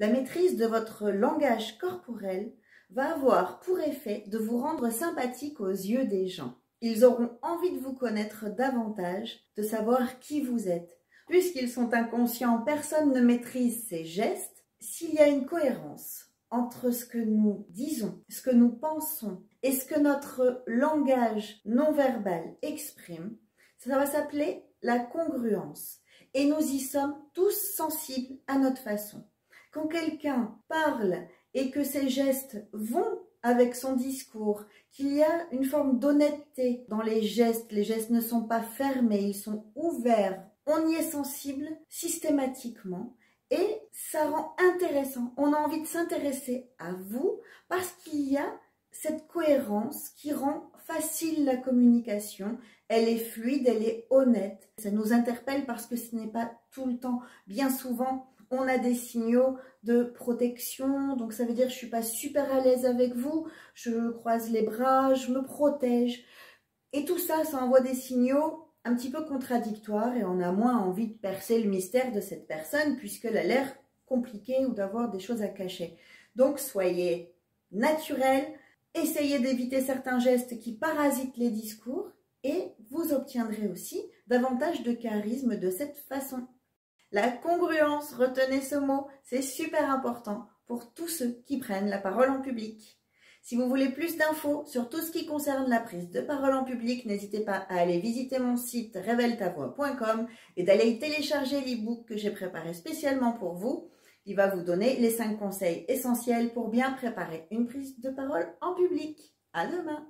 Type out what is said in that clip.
La maîtrise de votre langage corporel va avoir pour effet de vous rendre sympathique aux yeux des gens. Ils auront envie de vous connaître davantage, de savoir qui vous êtes. Puisqu'ils sont inconscients, personne ne maîtrise ces gestes. S'il y a une cohérence entre ce que nous disons, ce que nous pensons et ce que notre langage non verbal exprime, ça va s'appeler la congruence. Et nous y sommes tous sensibles à notre façon. Quand quelqu'un parle et que ses gestes vont avec son discours, qu'il y a une forme d'honnêteté dans les gestes ne sont pas fermés, ils sont ouverts, on y est sensible systématiquement et ça rend intéressant. On a envie de s'intéresser à vous parce qu'il y a cette cohérence qui rend facile la communication. Elle est fluide, elle est honnête. Ça nous interpelle parce que ce n'est pas tout le temps. Bien souvent, on a des signaux de protection. Donc ça veut dire que je ne suis pas super à l'aise avec vous. Je croise les bras, je me protège. Et tout ça, ça envoie des signaux un petit peu contradictoires et on a moins envie de percer le mystère de cette personne puisqu'elle a l'air compliquée ou d'avoir des choses à cacher. Donc soyez naturel. Essayez d'éviter certains gestes qui parasitent les discours et vous obtiendrez aussi davantage de charisme de cette façon. La congruence, retenez ce mot, c'est super important pour tous ceux qui prennent la parole en public. Si vous voulez plus d'infos sur tout ce qui concerne la prise de parole en public, n'hésitez pas à aller visiter mon site révèletavoix.com et d'aller télécharger l'e-book que j'ai préparé spécialement pour vous. Il va vous donner les 5 conseils essentiels pour bien préparer une prise de parole en public. À demain!